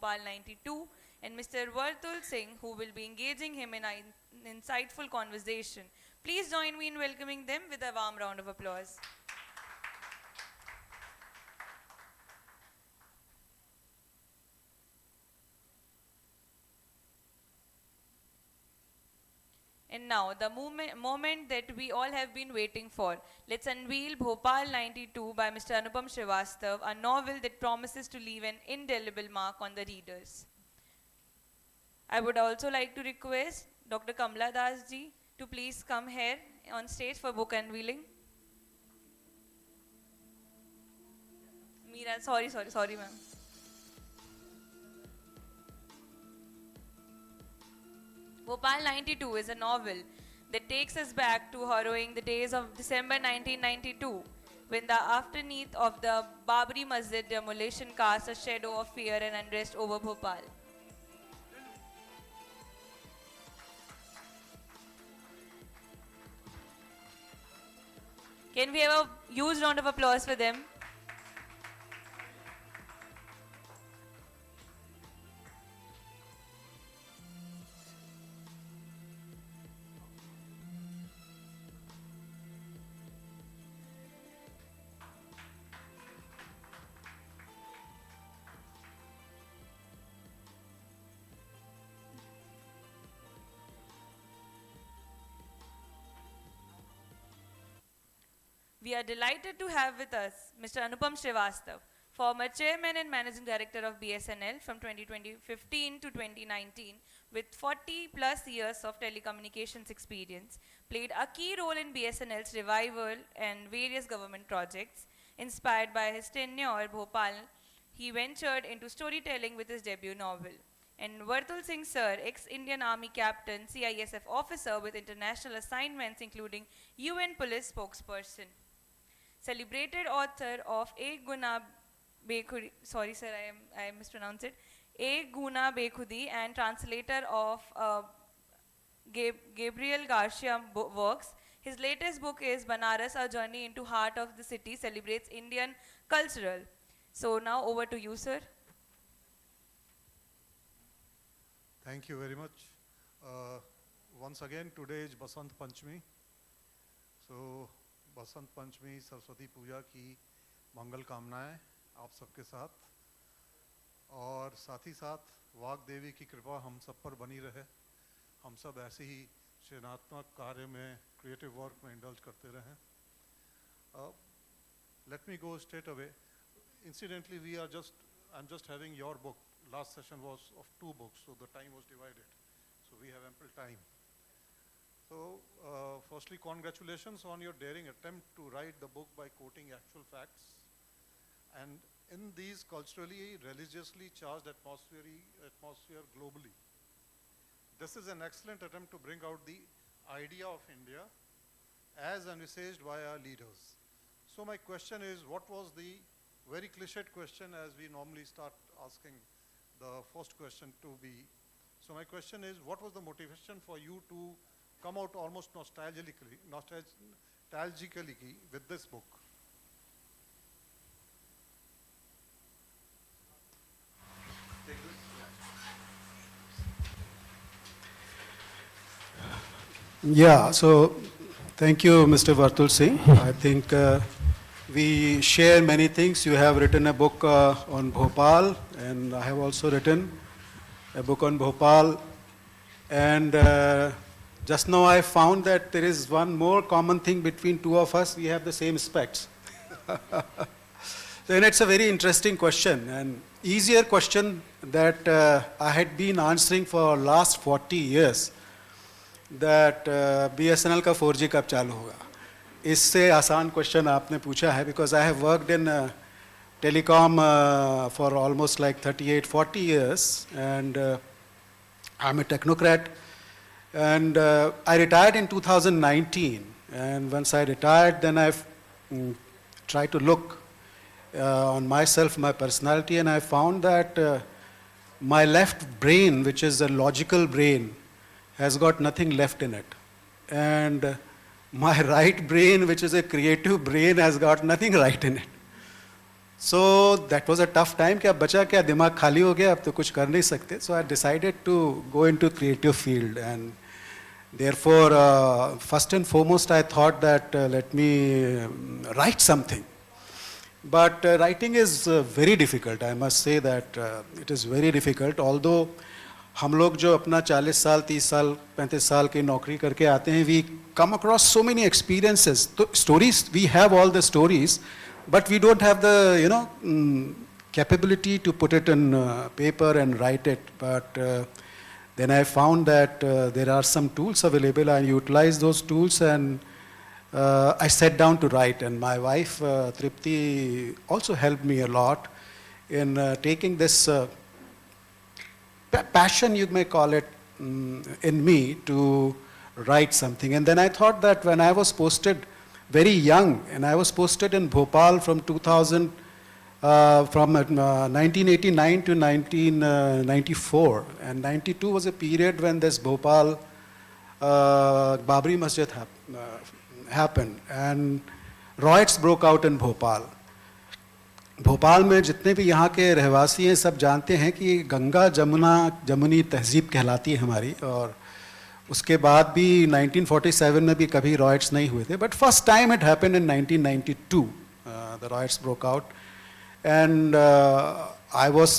Bhopal 92, and Mr. Vertul Singh, who will be engaging him in an insightful conversation. Please join me in welcoming them with a warm round of applause. And now, the moment that we all have been waiting for. Let's unveil Bhopal 92 by Mr. Anupam Shrivastava, a novel that promises to leave an indelible mark on the readers. I would also like to request Dr. Kamla Das ji to please come here on stage for book unveiling. Meera, sorry ma'am. Bhopal 92 is a novel that takes us back to harrowing the days of December 1992, when the aftermath of the Babri Masjid demolition cast a shadow of fear and unrest over Bhopal. Can we have a huge round of applause for them? We are delighted to have with us Mr. Anupam Shrivastava, former chairman and managing director of BSNL from 2015 to 2019, with 40 plus years of telecommunications experience, played a key role in BSNL's revival and various government projects. Inspired by his tenure at Bhopal, he ventured into storytelling with his debut novel. And Vertul Singh Sir, ex-Indian Army captain, CISF officer with international assignments including UN police spokesperson. Celebrated author of A Guna Bekhudi, sorry sir, I mispronounced it, A Guna Bekhudi, and translator of Gabriel Garcia works. His latest book is Banaras, A Journey into Heart of the City, celebrates Indian cultural. So now over to you, sir. Thank you very much. Once again, today is Basant Panchami. So Basant Panchami Saraswati पूजा की मंगल कामनाएं आप सबके साथ, और साथ ही साथ वाग देवी की कृपा हम सब पर बनी रहे। हम सब ऐसे ही सृजनात्मक कार्य में, क्रिएटिव वर्क में इंडल्ज करते रहें। Let me go straight away. Incidentally, I'm just having your book. Last session was of 2 books, so the time was divided. So we have ample time. So, firstly, congratulations on your daring attempt to write the book by quoting actual facts. And in these culturally, religiously charged atmosphere globally, this is an excellent attempt to bring out the idea of India as envisaged by our leaders. So my question is, what was the very cliched question as we normally start asking the first question to be? So my question is, what was the motivation for you to come out almost nostalgically with this book? Yeah, so thank you, Mr. Vertul Singh. I think we share many things. You have written a book on Bhopal, and I have also written a book on Bhopal. And just now I found that there is one more common thing between two of us. We have the same specs. And it's a very interesting question, and easier question that I had been answering for last 40 years, that BSNL का 4G कब चालू होगा. इससे आसान question आपने पूछा है, because I have worked in telecom for almost like 38-40 years, and I'm a technocrat. And I retired in 2019, and once I retired, then I've tried to look on myself, my personality, and I found that my left brain, which is a logical brain, has got nothing left in it. And my right brain, which is a creative brain, has got nothing right in it. So that was a tough time कि अब बचा क्या, दिमाग खाली हो गया, अब तो कुछ कर नहीं सकते. So I decided to go into creative field, and therefore first and foremost I thought that let me write something. But writing is very difficult. I must say that it is very difficult. Although हम लोग जो अपना 40 साल 30 साल 35 साल की नौकरी करके आते हैं, we come across so many experiences. तो stories, we have all the stories, but we don't have the capability to put it in paper and write it. But then I found that there are some tools available. I utilized those tools, and I sat down to write. And my wife Tripti also helped me a lot in taking this passion, you may call it, in me to write something. And then I thought that when I was posted very young, and I was posted in Bhopal from 1989 to 1994, and 92 was a period when this Bhopal Babri Masjid happened, and riots broke out in Bhopal. Bhopal में जितने भी यहाँ के रहवासी हैं सब जानते हैं कि गंगा जमुनी तहजीब कहलाती है हमारी, और उसके बाद भी 1947 में भी कभी रॉयट्स नहीं हुए थे. But first time it happened in 1992, the riots broke out, and I was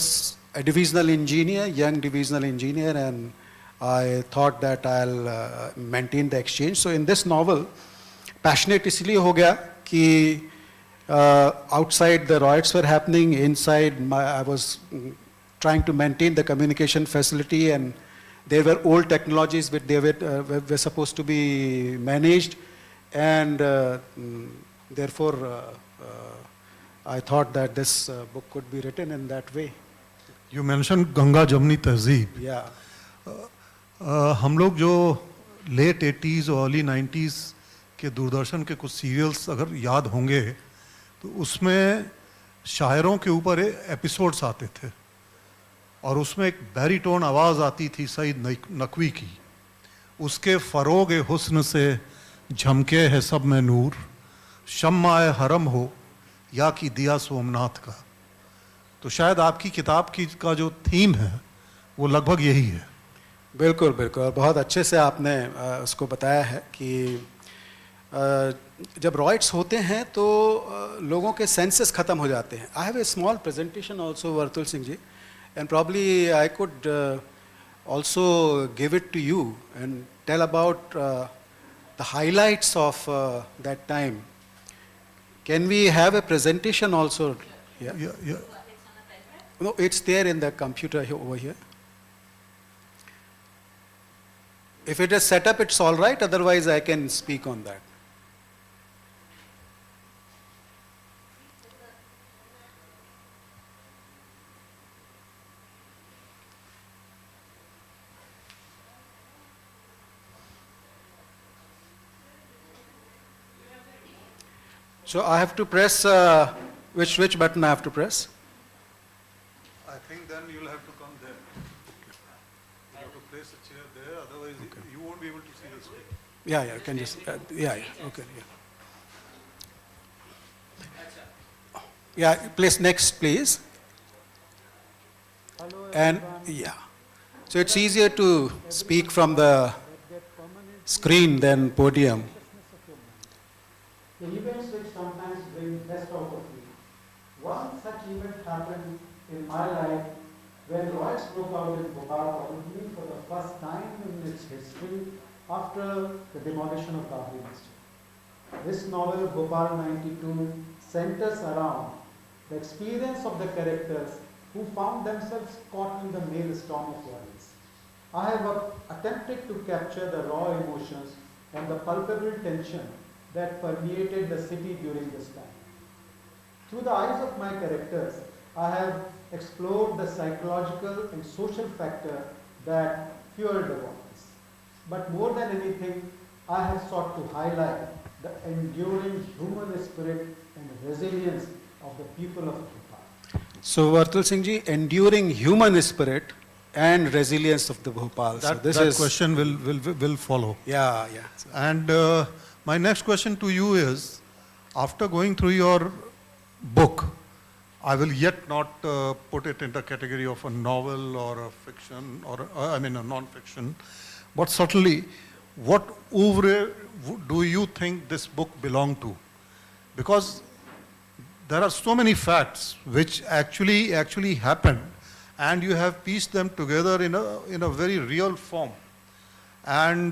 a divisional engineer, young divisional engineer, and I thought that I'll maintain the exchange. So in this novel, passionate इसलिए हो गया कि outside the riots were happening, inside I was trying to maintain the communication facility, and there were old technologies which they were supposed to be managed, and therefore I thought that this book could be written in that way. You mentioned Ganga Jamni Tehzeeb. Yeah. हम लोग जो late 80s और early 90s के दूरदर्शन के कुछ serials अगर याद होंगे तो उसमें शायरों के ऊपर एपिसोड्स आते थे और उसमें एक बैरीटोन आवाज़ आती थी सईद नकवी की, उसके फ़रोग हुस्न से झमके है सब में नूर, शम्माए हरम हो या कि दिया सोमनाथ का. तो शायद आपकी किताब की का जो थीम है वो लगभग यही है. बिल्कुल बिल्कुल, बहुत अच्छे से आपने उसको बताया है कि जब रॉयट्स होते हैं तो लोगों के सेंसेस ख़त्म हो जाते हैं. I have a small presentation also Vartul Singh ji, and probably I could also give it to you and tell about the highlights of that time. Can we have a presentation also? No, it's there in the computer over here. If it is set up, it's all right. Otherwise, I can speak on that. So I have to press, which button I have to press? I think then you'll have to come there. You have to place a chair there, otherwise you won't be able to see the screen. Yeah, you can just, okay, yeah. Yeah, place next, please. And, yeah. So it's easier to speak from the screen than podium. The events which sometimes bring best out of me. One such event happened in my life when riots broke out in Bhopal, probably for the first time in its history after the demolition of Babri Masjid. This novel, Bhopal 92, centers around the experience of the characters who found themselves caught in the maelstrom of violence. I have attempted to capture the raw emotions and the palpable tension that permeated the city during this time. Through the eyes of my characters, I have explored the psychological and social factor that fueled the violence. But more than anything, I have sought to highlight the enduring human spirit and resilience of the people of Bhopal. So, Vertul Singh ji, enduring human spirit and resilience of the Bhopal. So That question will follow. Yeah. And my next question to you is, after going through your book, I will yet not put it in the category of a novel or a fiction or I mean a non-fiction, but certainly what oeuvre do you think this book belonged to? Because there are so many facts which actually happened, and you have pieced them together in a very real form. And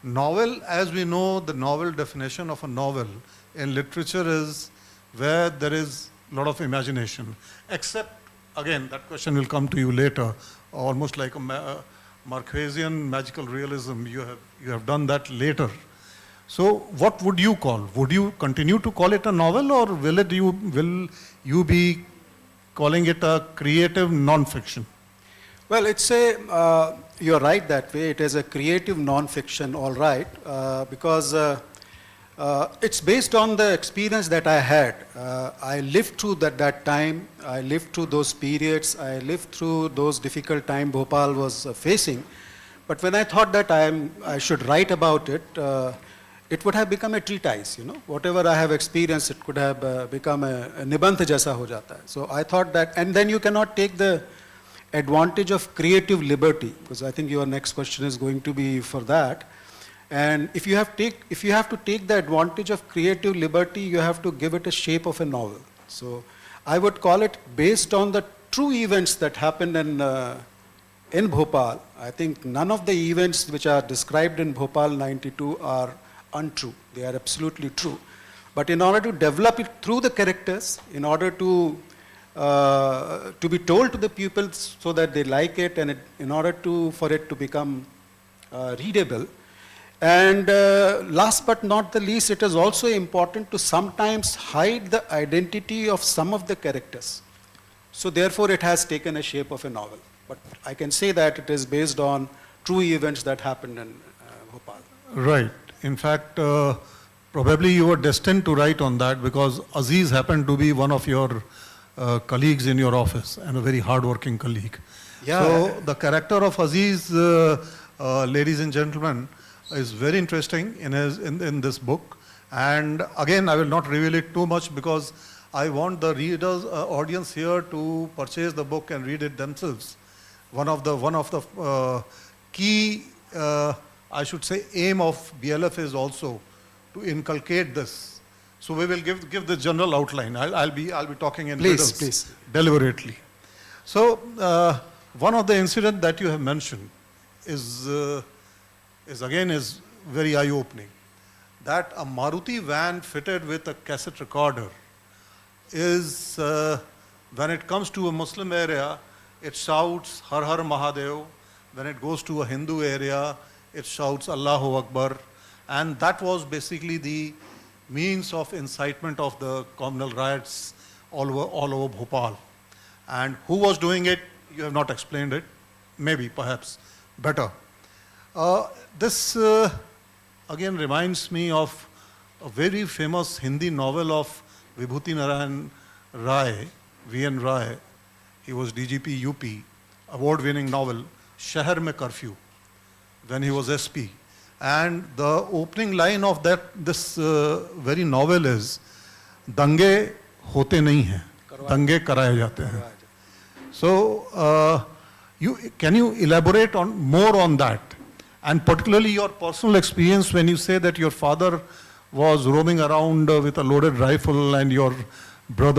novel, as we know, the novel definition of a novel in literature is where there is a lot of imagination. Except, again, that question will come to you later, almost like a Marquesian magical realism. You have done that later. So what would you call? Would you continue to call it a novel, or will you be calling it a creative non-fiction? Well, you're right that way. It is a creative non-fiction, all right, because it's based on the experience that I had. I lived through that time. I lived through those periods. I lived through those difficult times Bhopal was facing. But when I thought that I should write about it, it would have become a treatise, you know. Whatever I have experienced, it could have become a nibandh jaisa ho jata hai. So I thought that, and then you cannot take the advantage of creative liberty, because I think your next question is going to be for that. And if you have to take the advantage of creative liberty, you have to give it a shape of a novel. So I would call it based on the true events that happened in Bhopal. I think none of the events which are described in Bhopal 92 are untrue. They are absolutely true. But in order to develop it through the characters, in order to be told to the pupils so that they like it, and in order for it to become readable. And last but not the least, it is also important to sometimes hide the identity of some of the characters. So therefore it has taken a shape of a novel. But I can say that it is based on true events that happened in Bhopal. Right. In fact, probably you were destined to write on that, because Aziz happened to be one of your colleagues in your office, and a very hard-working colleague. Yeah. So the character of Aziz, ladies and gentlemen, is very interesting in this book. And again, I will not reveal it too much, because I want the readers, audience here to purchase the book and read it themselves. One of the key, I should say, aim of BLF is also to inculcate this. So we will give the general outline. I'll be talking in riddles deliberately. So one of the incidents that you have mentioned is very eye-opening. That a Maruti van fitted with a cassette recorder is, when it comes to a Muslim area, it shouts Har Har Mahadev. When it goes to a Hindu area, it shouts Allahu Akbar. And that was basically the means of incitement of the communal riots all over Bhopal. And who was doing it? You have not explained it. Maybe, perhaps, better. This again reminds me of a very famous Hindi novel of Vibhuti Narayan Rai, V.N. Rai. He was DGP UP, award-winning novel, Shahar Mein Curfew, when he was SP. And the opening line of this very novel is, Dange hote nahi hain, dange karaye jate hain. So, can you elaborate more on that? And particularly your personal experience when you say that your father was roaming around with a loaded rifle, and your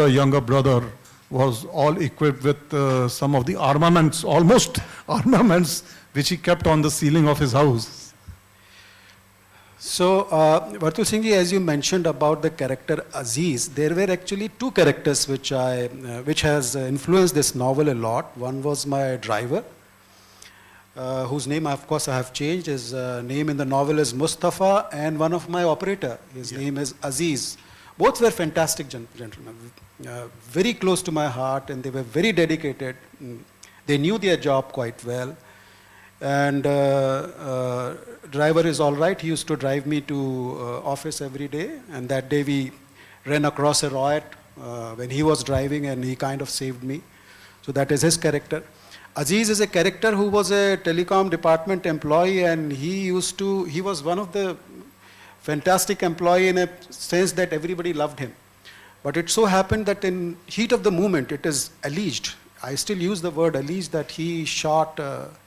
younger brother, was all equipped with some of the armaments, almost armaments, which he kept on the ceiling of his house. So, Vertul Singh ji, as you mentioned about the character Aziz, there were actually two characters which has influenced this novel a lot. One was my driver, whose name, of course, I have changed. His name in the novel is Mustafa, and one of my operator, his name is Aziz. Both were fantastic gentlemen, very close to my heart, and they were very dedicated. They knew their job quite well. And driver is all right. He used to drive me to office every day, and that day we ran across a riot when he was driving, and he kind of saved me. So that is his character. Aziz is a character who was a telecom department employee, and he was one of the fantastic employee in a sense that everybody loved him. But it so happened that in heat of the moment, it is alleged, I still use the word alleged, that he shot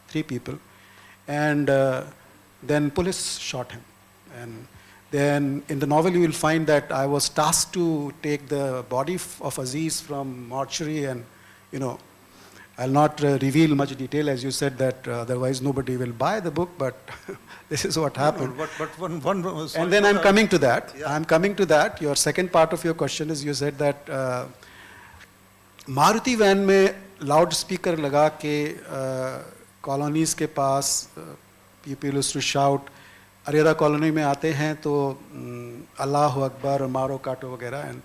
3 people. And then police shot him. And then in the novel you will find that I was tasked to take the body of Aziz from mortuary, and I'll not reveal much detail, as you said, that otherwise nobody will buy the book, but this is what happened. No, but And then I'm coming to that. Yeah. I'm coming to that. Your second part of your question is, you said that Maruti van में loudspeaker लगा के colonies के पास people used to shout, Arera colony में आते हैं तो अल्लाह अकबर, मारो काटो वगैरह,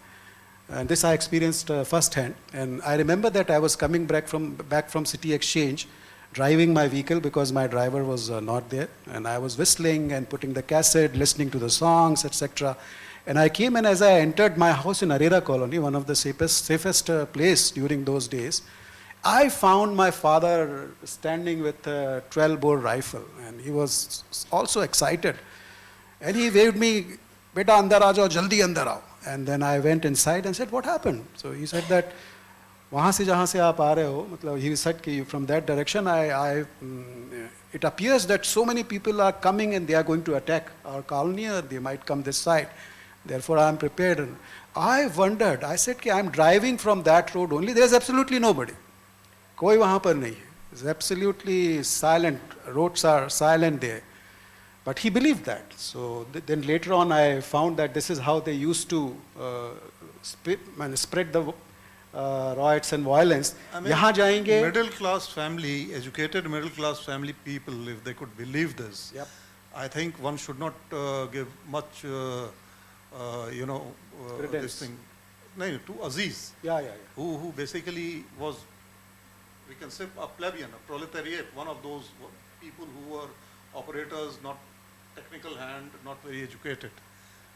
and this I experienced first hand. And I remember that I was coming back from City Exchange, driving my vehicle because my driver was not there, and I was whistling and putting the cassette, listening to the songs, etc. And I came, and as I entered my house in Arera Colony, one of the safest place during those days, I found my father standing with a 12-bore rifle, and he was also excited. And he waved me, "Beta andar aa jao, jaldi andar aao." And then I went inside and said, "What happened?" So he said that, "Wahan se jahan se aap aa rahe ho," matlab he said ki from that direction, it appears that so many people are coming and they are going to attack our colony, or they might come this side. Therefore, I am prepared. And I wondered, I said, I am driving from that road only, there is absolutely nobody. Koi wahan par nahi hai. It's absolutely silent, roads are silent there. But he believed that. So then later on I found that this is how they used to spread the riots and violence. I mean, Yahan jayenge. middle class family, educated middle class family people, if they could believe this, Yep. I think one should not give much, Credence. this thing, no, to Aziz, Yeah. who basically was, we can say, a plebeian, a proletariat, one of those people who were operators, not technical hand, not very educated.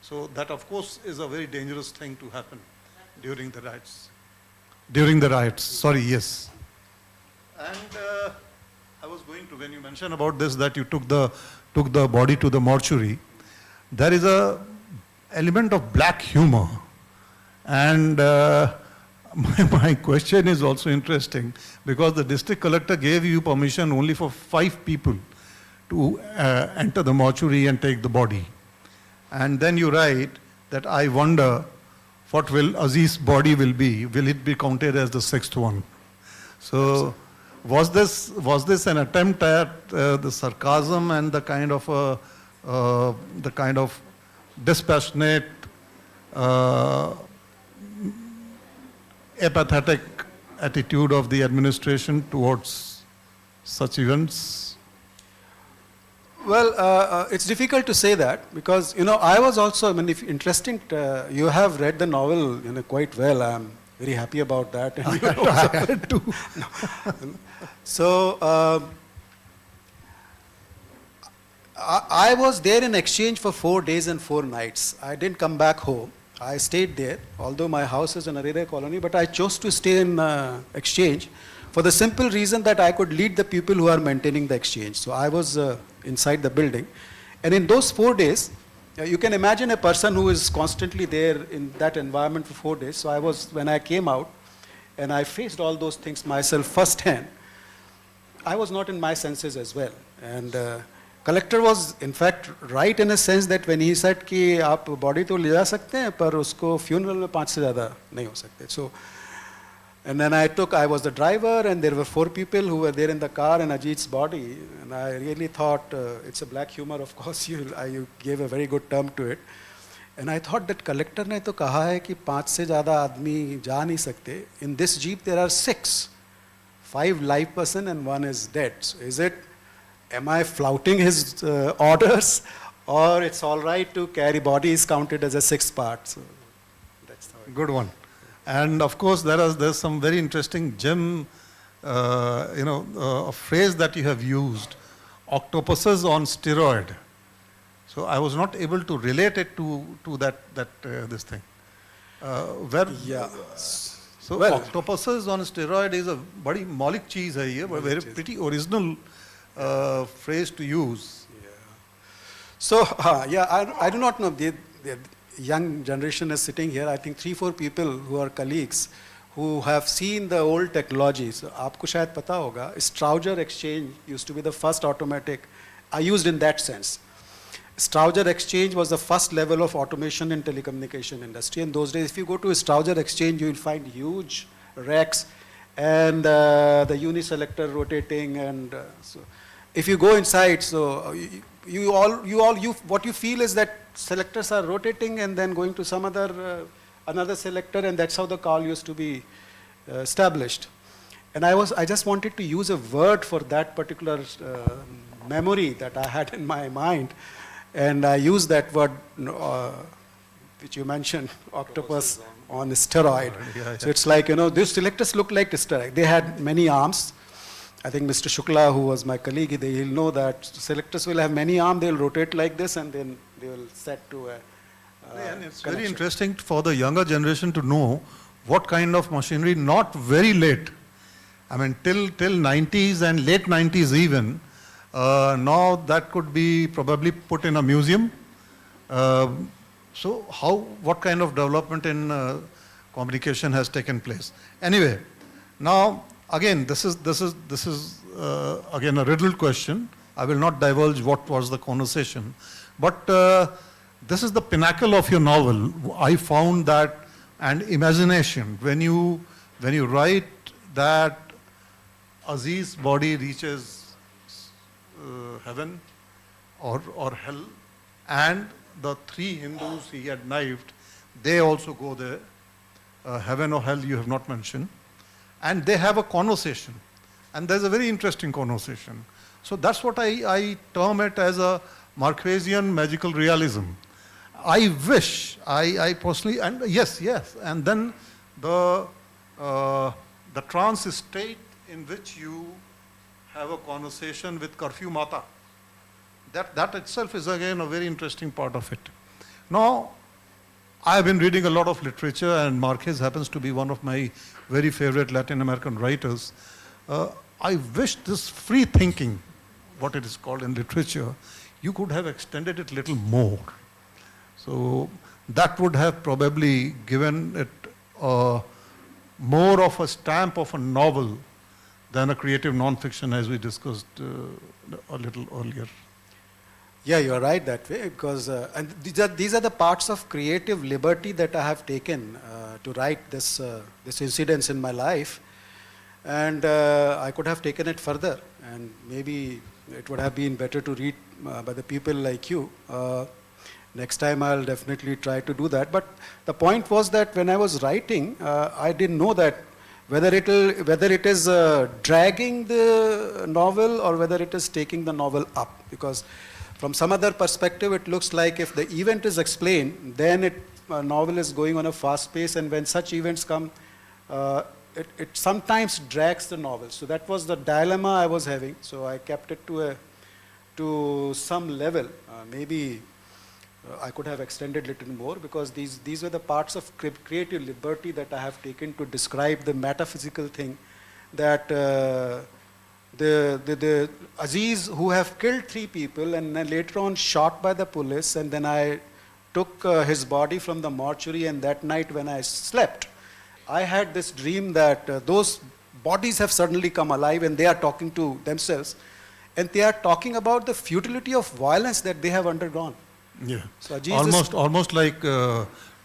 So that, of course, is a very dangerous thing to happen during the riots. During the riots, sorry, yes. And I was going to, when you mentioned about this, that you took the body to the mortuary, there is a element of black humor. And my question is also interesting, because the district collector gave you permission only for 5 people to enter the mortuary and take the body. And then you write that, "I wonder what will Aziz's body will be. Will it be counted as the 6th one?" So was this an attempt at the sarcasm and the kind of dispassionate, apathetic attitude of the administration towards such events? Well, it's difficult to say that, because I was also, if interesting, you have read the novel quite well. I'm very happy about that. And I had to. So I was there in exchange for 4 days and 4 nights. I didn't come back home. I stayed there, although my house is in Arera Colony, but I chose to stay in exchange for the simple reason that I could lead the people who are maintaining the exchange. So I was inside the building. And in those 4 days, you can imagine a person who is constantly there in that environment for 4 days. So when I came out and I faced all those things myself firsthand, I was not in my senses as well. And collector was in fact right in a sense that when he said कि आप body तो ले जा सकते हैं पर उसको funeral में 5 से ज़्यादा नहीं हो सकते. So and then I was the driver, and there were 4 people who were there in the car and Ajit's body, and I really thought, it's a black humor, of course, you gave a very good term to it. And I thought that collector ने तो कहा है कि 5 से ज़्यादा आदमी जा नहीं सकते. In this jeep there are 6, 5 live person and 1 is dead. So am I flouting his orders, or it's all right to carry body is counted as a 6th part? So that's how Good one. And of course, there's some very interesting gem, a phrase that you have used, octopuses on steroid. So I was not able to relate it to this thing. Yeah. So Well, octopuses on steroid is a bड़ी मौलिक चीज है ये, but very pretty original phrase to use. So, I do not know. young generation is sitting here, I think 3-4 people who are colleagues who have seen the old technology. So आपको शायद पता होगा, Strowger exchange used to be the first automatic, I used in that sense. Strowger exchange was the first level of automation in telecommunication industry. In those days, if you go to a Strowger exchange, you will find huge racks and the uniselector rotating, and so if you go inside, so what you feel is that selectors are rotating and then going to some other another selector, and that's how the call used to be established. And I just wanted to use a word for that particular memory that I had in my mind, and I used that word which you mentioned, octopus on steroid. Yeah. So it's like, these selectors look like steroid. They had many arms. I think Mr. Shukla, who was my colleague, he'll know that selectors will have many arms, they'll rotate like this, and then they will set to a And it's connection. very interesting for the younger generation to know what kind of machinery, not very late, I mean till 90s and late 90s even, now that could be probably put in a museum. So what kind of development in communication has taken place? Anyway, now again, this is again a riddle question. I will not divulge what was the conversation, but this is the pinnacle of your novel. I found that, and imagination. When you write that Aziz's body reaches heaven or hell, and the 3 Hindus he had knifed, they also go there. Heaven or hell you have not mentioned. And they have a conversation. And there's a very interesting conversation. So that's what I term it as a Marquesian magical realism. I wish, I personally, and yes, and then the trance state in which you have a conversation with Curfew Mata, that itself is again a very interesting part of it. Now, I have been reading a lot of literature, and Marquez happens to be one of my very favorite Latin American writers. I wish this free thinking, what it is called in literature, you could have extended it a little more. So that would have probably given it more of a stamp of a novel than a creative non-fiction, as we discussed a little earlier. Yeah, you're right that way, because and these are the parts of creative liberty that I have taken to write this incidents in my life, and I could have taken it further, and maybe it would have been better to read by the people like you. Next time I'll definitely try to do that. But the point was that when I was writing, I didn't know that whether it is dragging the novel or whether it is taking the novel up, because from some other perspective, it looks like if the event is explained, then novel is going on a fast pace, and when such events come, it sometimes drags the novel. So that was the dilemma I was having. So I kept it to some level. Maybe I could have extended a little more, because these were the parts of creative liberty that I have taken to describe the metaphysical thing that the Aziz, who have killed 3 people and then later on shot by the police, and then I took his body from the mortuary, and that night when I slept, I had this dream that those bodies have suddenly come alive and they are talking to themselves, and they are talking about the futility of violence that they have undergone. Yeah, So almost like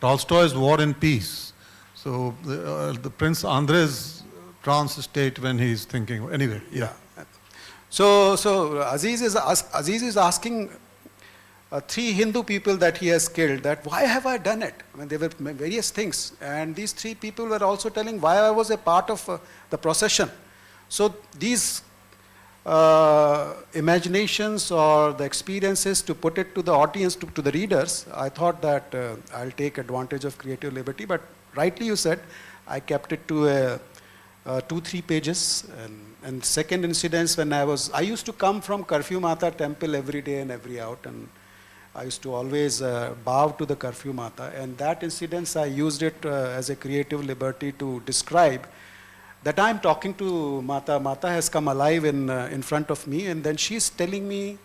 Tolstoy's War and Peace. So the Prince Andrei's trance state when he's thinking. Anyway, yeah. So Aziz is asking 3 Hindu people that he has killed that why have I done it? I mean, there were various things, and these 3 people were also telling why I was a part of the procession. So these imaginations or the experiences, to put it to the audience, to the readers, I thought that I'll take advantage of creative liberty, but rightly you said, I kept it to 2-3 pages. And second incidents, when I used to come from Curfew Mata temple every day and every out, and I used to always bow to the Curfew Mata, and that incidents I used it as a creative liberty to describe that I'm talking to Mata. Mata has come alive in front of me, and then she's telling me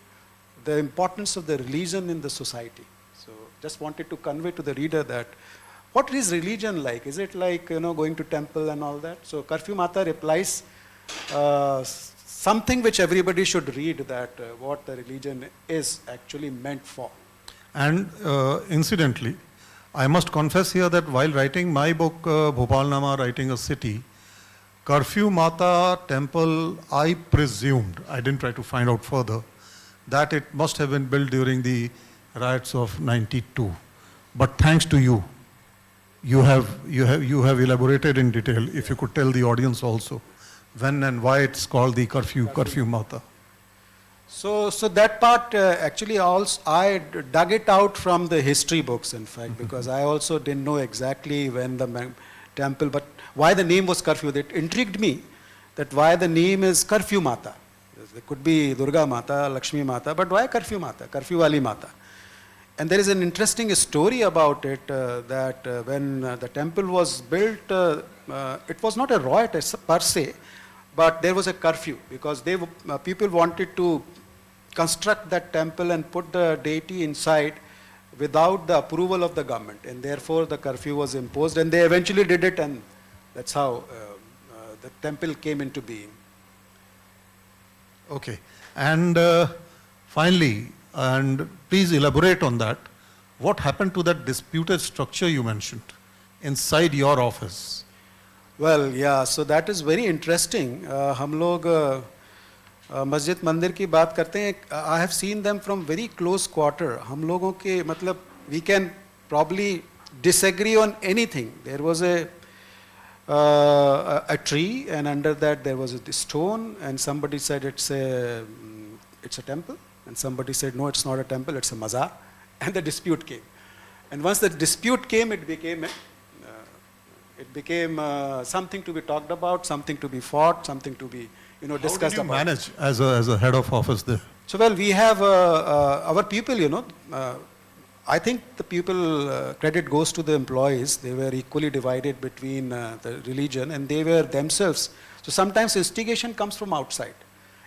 the importance of the religion in the society. So just wanted to convey to the reader that what is religion like? Is it like, going to temple and all that? So Curfew Mata replies something which everybody should read, that what the religion is actually meant for. And incidentally, I must confess here that while writing my book, Bhopal Nama, Writing a City, Curfew Mata temple, I presumed, I didn't try to find out further, that it must have been built during the riots of '92. But thanks to you, you have elaborated in detail. If you could tell the audience also when and why it's called the Curfew Mata. So that part actually also I dug it out from the history books, in fact, because I also didn't know exactly when the temple, but why the name was Curfew. It intrigued me that why the name is Curfew Mata. It could be Durga Mata, Lakshmi Mata, but why Curfew Mata, Curfew Wali Mata? And there is an interesting story about it, that when the temple was built, it was not a riot per se, but there was a curfew, because people wanted to construct that temple and put the deity inside without the approval of the government, and therefore the curfew was imposed, and they eventually did it, and that's how the temple came into being. Okay. And finally, and please elaborate on that, what happened to that disputed structure you mentioned inside your office? Well, yeah, so that is very interesting. हम लोग मस्जिद मंदिर की बात करते हैं. I have seen them from very close quarter. हम लोगों के मतलब we can probably disagree on anything. There was a tree, and under that there was a stone, and somebody said it's a temple, and somebody said no, it's not a temple, it's a mazar, and the dispute came. And once the dispute came, it became something to be talked about, something to be fought, something to be discussed about. How did you manage as a head of office there? So well, we have our people, I think the people, credit goes to the employees. They were equally divided between the religion, and they were themselves. So sometimes instigation comes from outside.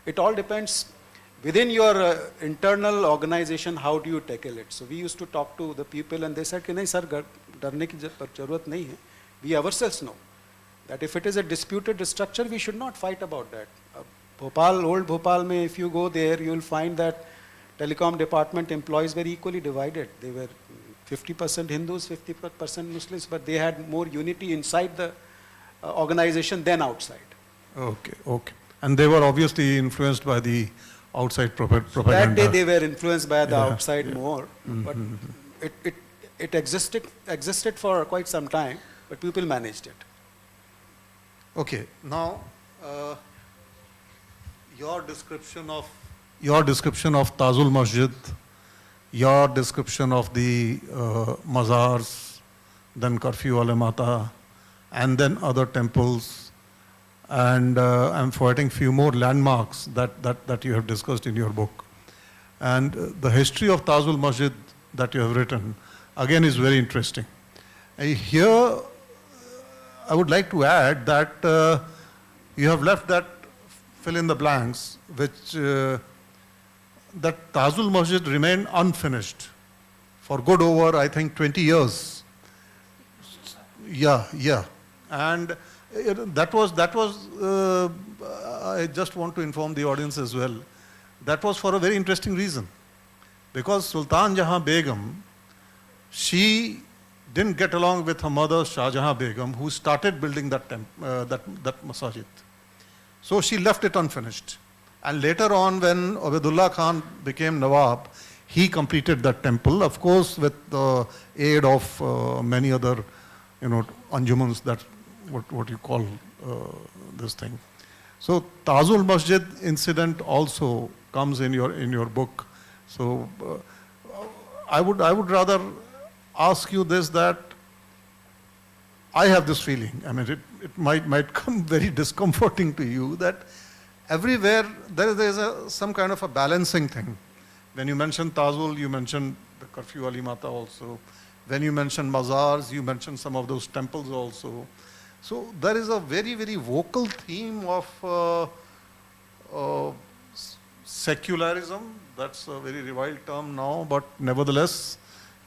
It all depends within your internal organization, how do you tackle it. So we used to talk to the people, and they said, "Nahi sir, darne ki zarurat nahi hai. We ourselves know that if it is a disputed structure, we should not fight about that." Bhopal, old Bhopal mein, if you go there, you will find that telecom department employees were equally divided. They were 50% Hindus, 50% Muslims, but they had more unity inside the organization than outside. Okay, okay. And they were obviously influenced by the outside propaganda. That day they were influenced by the outside more, but it existed for quite some time, but people managed it. Okay, now your description of Tajul Masjid, your description of the mazars, then Curfew Wale Mata, and then other temples, and I'm forgetting few more landmarks that you have discussed in your book. And the history of Tajul Masjid that you have written, again, is very interesting. Here, I would like to add that you have left that fill in the blanks, which that Tajul Masjid remained unfinished for good over, I think, 20 years. Yeah. And that was I just want to inform the audience as well, that was for a very interesting reason. Because Sultan Jahan Begum, she didn't get along with her mother Shah Jahan Begum, who started building that masjid. So she left it unfinished. And later on, when Ubaidullah Khan became Nawab, he completed that temple, of course, with the aid of many other, anjumans, that's what you call this thing. So Tajul Masjid incident also comes in your book. So I would rather ask you this, that I have this feeling, I mean, it might come very discomforting to you, that everywhere there is some kind of a balancing thing. When you mention Tajul, you mention the Curfew Wali Mata also. When you mention mazars, you mention some of those temples also. So there is a very, very vocal theme of secularism. That's a very reviled term now, but nevertheless,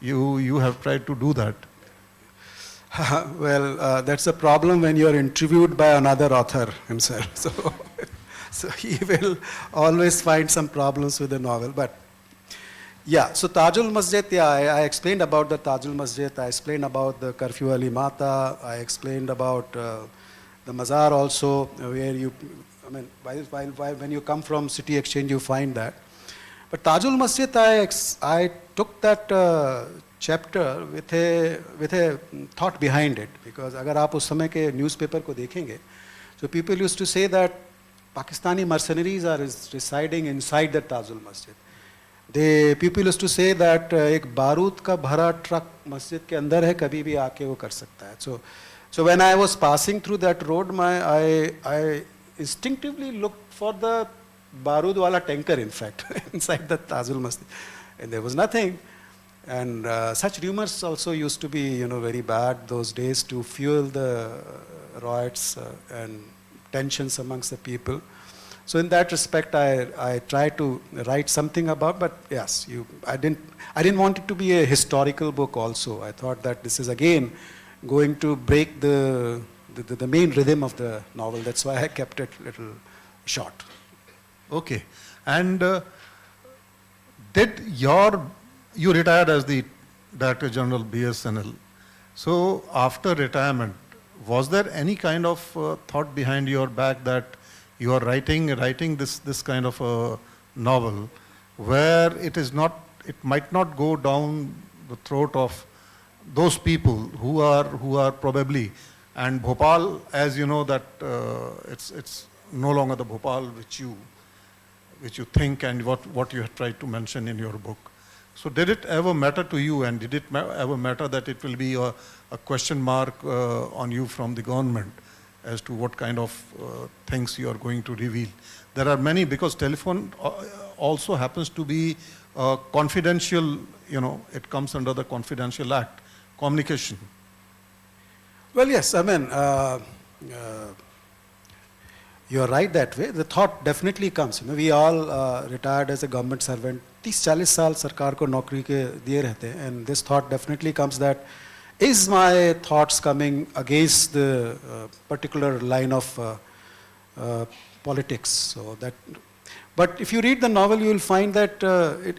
you have tried to do that. Well, that's a problem when you're interviewed by another author himself. So he will always find some problems with the novel. But yeah, so Tajul Masjid, yeah, I explained about the Tajul Masjid. I explained about the Curfew Ali Mata. I explained about the Mazar also, where you, I mean, when you come from City Exchange, you find that. But Tajul Masjid, I took that chapter with a thought behind it, because agar aap us samay ke newspaper ko dekhenge, so people used to say that Pakistani mercenaries are residing inside the Tajul Masjid. People used to say that एक बारूद का भरा truck मस्जिद के अंदर है, कभी भी आके वो कर सकता है. So when I was passing through that road, I instinctively looked for the बारूद वाला tanker, in fact, inside the Tajul Masjid, and there was nothing. And such rumors also used to be, very bad those days, to fuel the riots and tensions amongst the people. So in that respect, I tried to write something about, but yes, I didn't want it to be a historical book also. I thought that this is again going to break the main rhythm of the novel. That's why I kept it a little short. Okay. And you retired as the Director General BSNL. So after retirement, was there any kind of thought behind your back that you are writing this kind of a novel where it might not go down the throat of those people who are probably, and Bhopal, as you know, that it's no longer the Bhopal which you think and what you have tried to mention in your book. So did it ever matter to you, and did it ever matter that it will be a question mark on you from the government as to what kind of things you are going to reveal? There are many, because telephone also happens to be confidential, it comes under the Confidential Act, communication. Well, yes, I mean, you are right that way. The thought definitely comes. We all retired as a government servant. 30-40 साल सरकार को नौकरी के दिए रहते हैं, and this thought definitely comes that, is my thoughts coming against the particular line of politics? So that, but if you read the novel, you will find that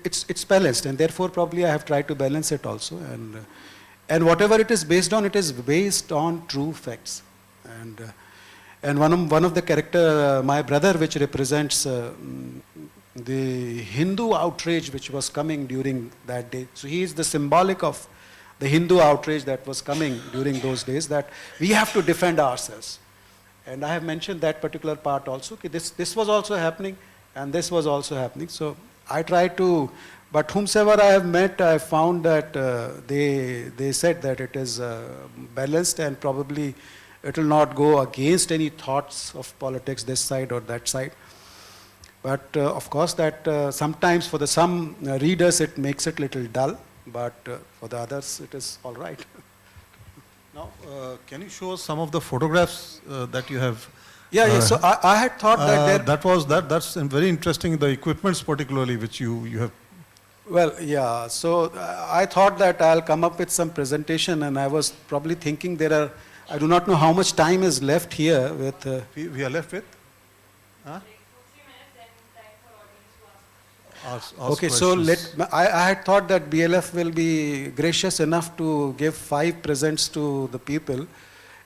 it's balanced, and therefore probably I have tried to balance it also. And whatever it is based on true facts. And one of the character, my brother, which represents the Hindu outrage which was coming during that day. So he is the symbolic of the Hindu outrage that was coming during those days, that we have to defend ourselves. And I have mentioned that particular part also, that this was also happening, and this was also happening. So I try to, but whomsoever I have met, I found that they said that it is balanced, and probably it will not go against any thoughts of politics this side or that side. But of course that sometimes for some readers it makes it little dull, but for the others it is all right. Now, can you show us some of the photographs that you have? Yeah. So I had thought that that's very interesting. The equipments, particularly, which you have. Well, yeah. So I thought that I'll come up with some presentation, and I was probably thinking I do not know how much time is left here with. We are left with. Huh? Ask okay, questions. so I had thought that BLF will be gracious enough to give 5 presents to the people,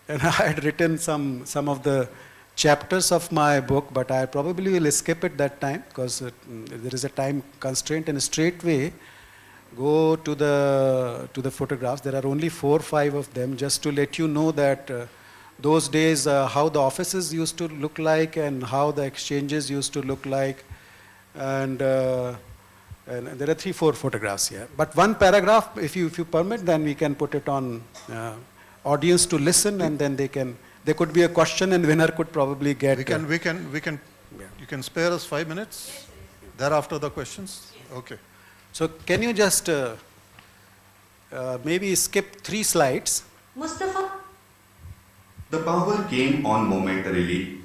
and I had written some of the chapters of my book, but I probably will skip it that time, because there is a time constraint, and straightway go to the photographs. There are only 4 or 5 of them, just to let you know that those days how the offices used to look like and how the exchanges used to look like. And there are 3-4 photographs here. But one paragraph, if you permit, then we can put it on audience to listen, and then there could be a question, and winner could probably get. We can. Yeah. You can spare us 5 minutes. Yes. Thereafter the questions. Yes. Okay. So can you just maybe skip 3 slides? Mustafa. The power came on momentarily.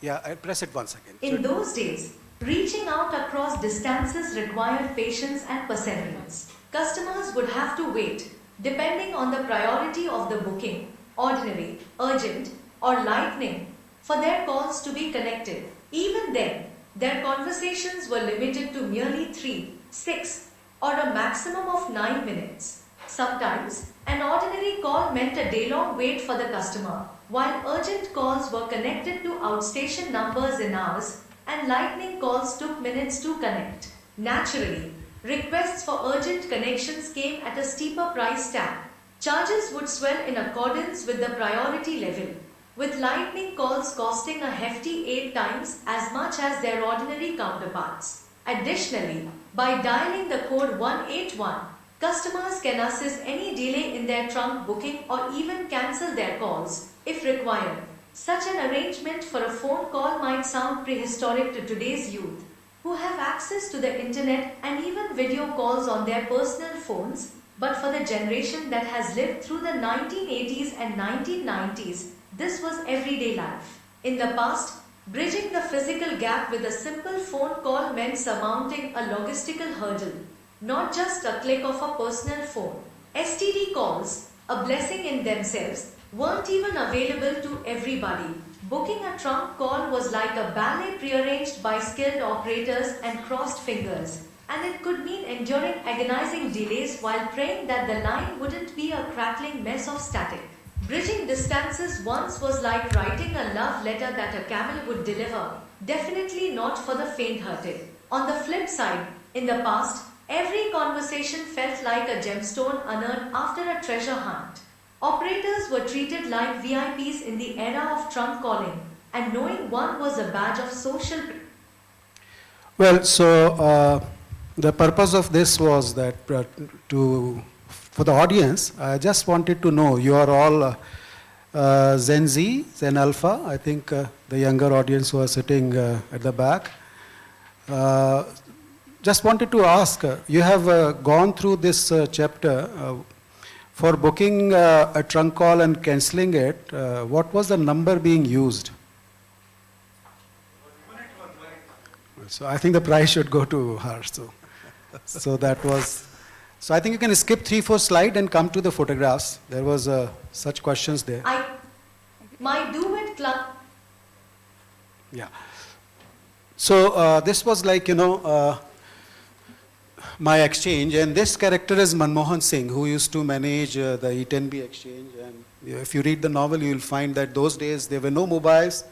Yeah, I press it once again. In those days, Reaching out across distances required patience and perseverance. Customers would have to wait, depending on the priority of the booking, ordinary, urgent, or lightning, for their calls to be connected. Even then, their conversations were limited to merely 3, 6, or a maximum of 9 minutes. Sometimes, an ordinary call meant a day-long wait for the customer, while urgent calls were connected to outstation numbers in hours, and lightning calls took minutes to connect. Naturally, requests for urgent connections came at a steeper price tag. Charges would swell in accordance with the priority level, with lightning calls costing a hefty 8 times as much as their ordinary counterparts. Additionally, by dialing the code 181, customers can assess any delay in their trunk booking or even cancel their calls, if required. Such an arrangement for a phone call might sound prehistoric to today's youth, who have access to the internet and even video calls on their personal phones, but for the generation that has lived through the 1980s and 1990s, this was everyday life. In the past, bridging the physical gap with a simple phone call meant surmounting a logistical hurdle, not just a click of a personal phone. STD calls, a blessing in themselves, weren't even available to everybody. Booking a trunk call was like a ballet prearranged by skilled operators and crossed fingers, and it could mean enduring agonizing delays while praying that the line wouldn't be a crackling mess of static. Bridging distances once was like writing a love letter that a camel would deliver, definitely not for the faint-hearted. On the flip side, in the past, every conversation felt like a gemstone unearthed after a treasure hunt. Operators were treated like VIPs in the era of trunk calling, and knowing one was a badge of social. Well, so the purpose of this was that for the audience, I just wanted to know, you are all Gen Z, Gen Alpha, I think the younger audience who are sitting at the back. Just wanted to ask, you have gone through this chapter. For booking a trunk call and cancelling it, what was the number being used? So I think the prize should go to her. So that was. So I think you can skip 3-4 slides and come to the photographs. There was such questions there. My do-it club. Yeah. So this was like, my exchange, and this character is Manmohan Singh, who used to manage the E10B exchange. And if you read the novel, you will find that those days there were no mobiles.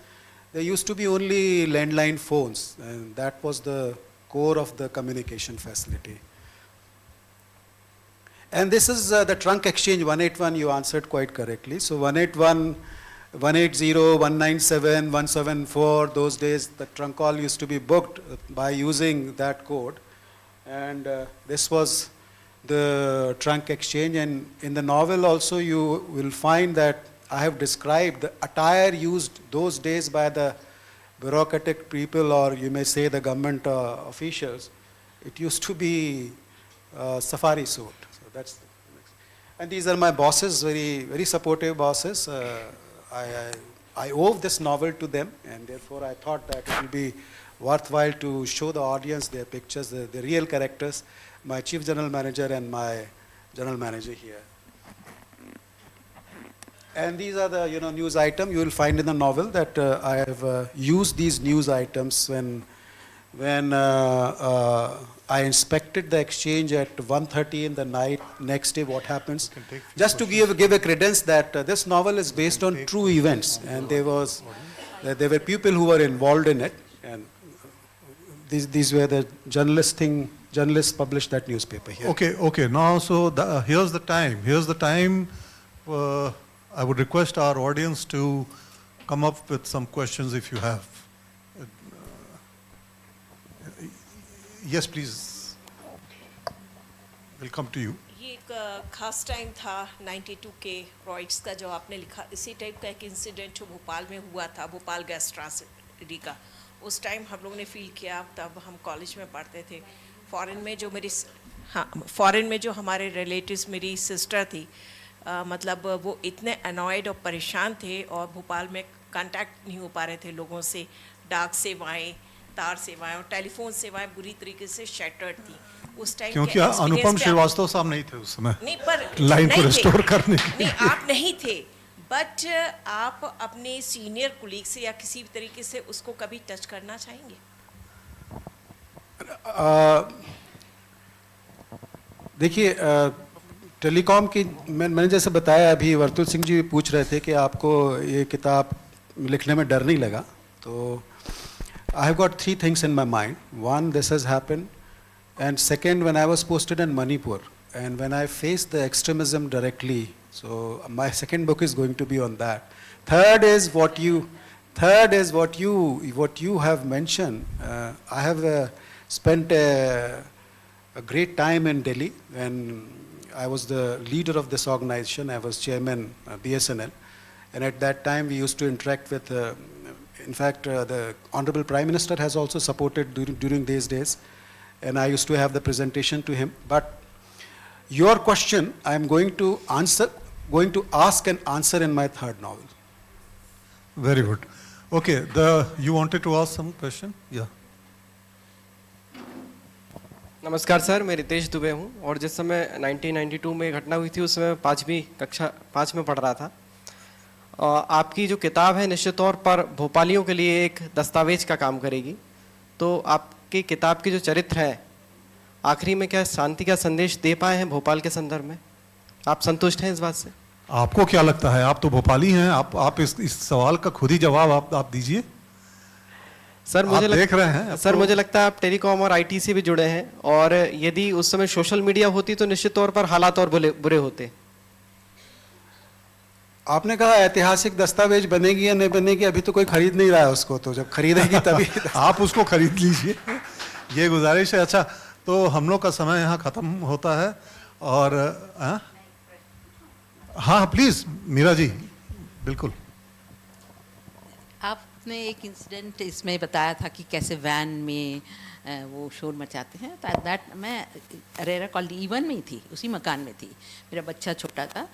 There used to be only landline phones, and that was the core of the communication facility. And this is the trunk exchange 181, you answered quite correctly. So 181, 180, 197, 174, those days the trunk call used to be booked by using that code. And this was the trunk exchange. And in the novel also you will find that I have described the attire used those days by the bureaucratic people, or you may say the government officials. It used to be safari suit. So that's the next. And these are my bosses, very, very supportive bosses. I owe this novel to them, and therefore I thought that it will be worthwhile to show the audience their pictures, the real characters, my chief general manager and my general manager here. And these are the news items you will find in the novel that I have used these news items when I inspected the exchange at 1:30 in the night. Next day, what happens? Just to give a credence that this novel is based on true events, and there were people who were involved in it, and these were the journalists published that newspaper here. Okay. Now, so here's the time. I would request our audience to come up with some questions if you have. Yes, please. We'll come to you. ये एक खास time था 92 के रॉइट्स का जो आपने लिखा, इसी टाइप का एक इंसिडेंट जो भोपाल में हुआ था, भोपाल गैस ट्रांसफरेंस का। उस टाइम हम लोगों ने फील किया, तब हम कॉलेज में पढ़ते थे। फॉरेन में जो हमारे रिलेटिव्स, मेरी सिस्टर थी, मतलब वो इतने अनॉयड और परेशान थे, और भोपाल में कांटेक्ट नहीं हो पा रहे थे लोगों से, डाक सेवाएं तार सेवाएं और टेलीफोन सेवाएं बुरी तरीके से शैटर्ड थी उस टाइम। क्योंकि अनुपम श्रीवास्तव साहब नहीं थे उस समय नहीं, पर लाइन को नहीं थे। रिस्टोर करने के नहीं, आप नहीं थे, बट आप अपने सीनियर कुलीग से या किसी भी तरीके से उसको कभी टच करना चाहेंगे? देखिए, टेलीकॉम की मैंने जैसे बताया, अभी वर्तुल सिंह जी पूछ रहे थे कि आपको ये किताब लिखने में डर नहीं लगा, तो I have got 3 things in my mind. One, this has happened, and second, when I was posted in Manipur and when I faced the extremism directly, so my second book is going to be on that. Third is what you have mentioned. I have spent a great time in Delhi when I was the leader of this organization. I was chairman BSNL, and at that time we used to interact with in fact the Honorable Prime Minister has also supported during these days, and I used to have the presentation to him. But your question, I am going to ask and answer in my third novel. Very good. Okay, you wanted to ask some question? Yeah. नमस्कार sir, मैं रितेश दुबे हूँ और जिस समय 1992 में घटना हुई थी उस समय 5वीं कक्षा 5 में पढ़ रहा था. आपकी जो किताब है निश्चित तौर पर भोपालियों के लिए एक दस्तावेज का काम करेगी. तो आपकी किताब के जो चरित्र हैं आखिरी में क्या शांति का संदेश दे पाए हैं भोपाल के संदर्भ में? आप संतुष्ट हैं इस बात से? आपको क्या लगता है? आप तो भोपाली हैं, आप इस सवाल का खुद ही जवाब आप दीजिए. सर मुझे देख रहे हैं सर मुझे लगता है आप टेलीकॉम और आईटी से भी जुड़े हैं, और यदि उस समय सोशल मीडिया होती तो निश्चित तौर पर हालात और बुरे होते. आपने कहा ऐतिहासिक दस्तावेज बनेगी या नहीं बनेगी, अभी तो कोई खरीद नहीं रहा है उसको, तो जब खरीदेगी तभी आप उसको खरीद लीजिए, ये गुजारिश है. अच्छा, तो हम लोग का समय यहाँ खत्म होता है और हाँ प्लीज मीरा जी, बिल्कुल. आपने एक इंसिडेंट इसमें बताया था कि कैसे वैन में वो शोर मचाते हैं. दैट मैं अरेरा कॉलोनी E1 में ही थी, उसी मकान में थी, मेरा बच्चा छोटा था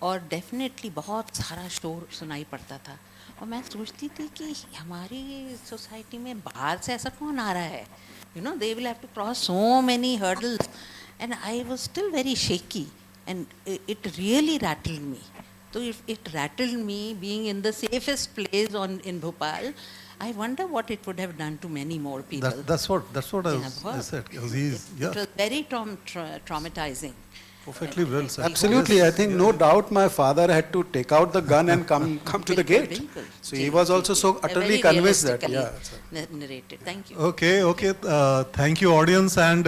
और डेफिनेटली बहुत सारा शोर सुनाई पड़ता था. और मैं सोचती थी कि हमारी सोसाइटी में बाहर से ऐसा कौन आ रहा है, you know, they will have to cross so many hurdles, and I was still very shaky and it really rattled me. So if it rattled me being in the safest place in Bhopal, I wonder what it would have done to many more people. That's what I said. It was very traumatizing. Perfectly well said. Absolutely, I think no doubt my father had to take out the gun and come to the gate. So he was also so utterly convinced that. Yeah. Narrated. Thank you. Okay. Thank you, audience, and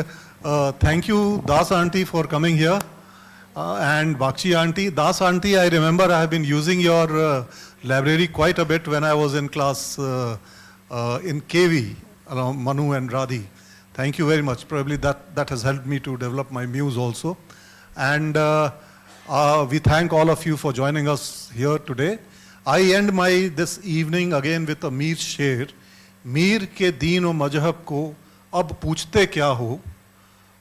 thank you, Das auntie, for coming here. And Bakshi auntie, Das auntie, I remember I have been using your library quite a bit when I was in class in KV, along Manu and Radhi. Thank you very much. Probably that has helped me to develop my muse also. And we thank all of you for joining us here today. I end this evening again with a Mir शेर. मीर के दीन और मजहब को अब पूछते क्या हो,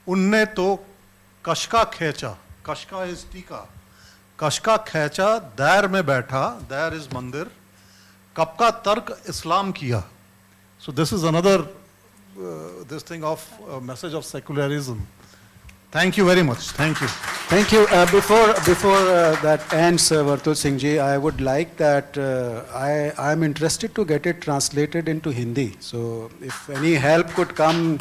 उनने तो कशका खींचा. कशका इज टीका. कशका खींचा दैर में बैठा, दैर इज मंदिर, कब का तर्क इस्लाम किया. So this is another this thing of message of secularism. Thank you very much. Thank you. Thank you. Before that ends, Vertul Singh ji, I would like that I am interested to get it translated into Hindi. So if any help could come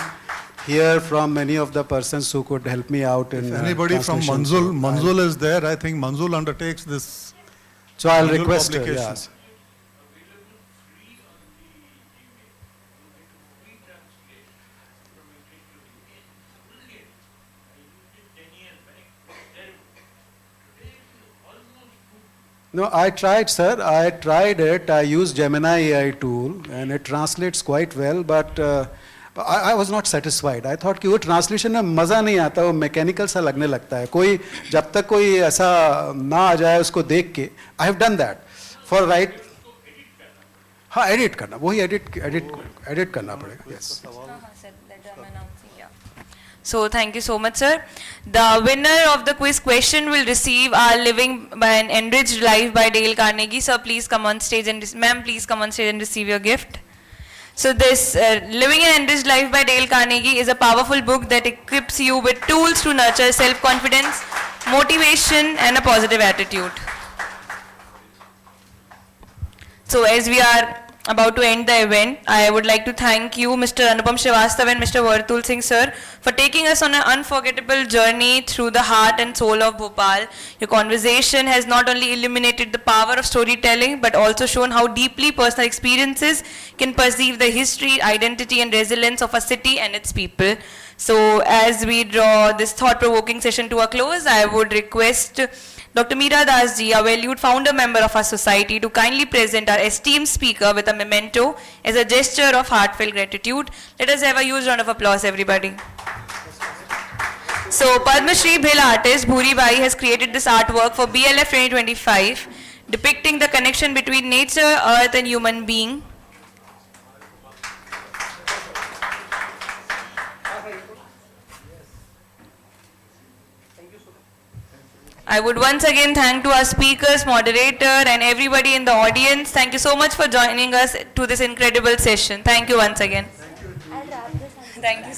here from any of the persons who could help me out in if anybody from Manzul is there, I think Manzul undertakes this. So I'll request her, yes. No, I tried, sir. I tried it. I used Gemini AI tool, and it translates quite well. But I was not satisfied. I thought कि वो translation में मज़ा नहीं आता, वो mechanical सा लगने लगता है. कोई जब तक कोई ऐसा ना आ जाए उसको देख के. I have done that. For right. हाँ, edit करना. वही edit करना पड़ेगा. Yes. So thank you so much, sir. The winner of the quiz question will receive our Living by an Enriched Life by Dale Carnegie. Sir, please come on stage and ma'am, please come on stage and receive your gift. So this Living an Enriched Life by Dale Carnegie is a powerful book that equips you with tools to nurture self-confidence, motivation and a positive attitude. So as we are about to end the event, I would like to thank you, Mr. Anupam Shrivastava and Mr. Vertul Singh, sir, for taking us on an unforgettable journey through the heart and soul of Bhopal. Your conversation has not only illuminated the power of storytelling, but also shown how deeply personal experiences can perceive the history, identity, and resilience of a city and its people. So as we draw this thought-provoking session to a close, I would request Dr. Meera Das ji, a valued founder member of our society, to kindly present our esteemed speaker with a memento as a gesture of heartfelt gratitude. Let us have a huge round of applause, everybody. So, Padma Shri Bhil artist Bhuri Bai has created this artwork for BLF 2025, depicting the connection between nature, earth and human being. I would once again thank to our speakers, moderator and everybody in the audience. Thank you so much for joining us to this incredible session. Thank you once again. Thank you.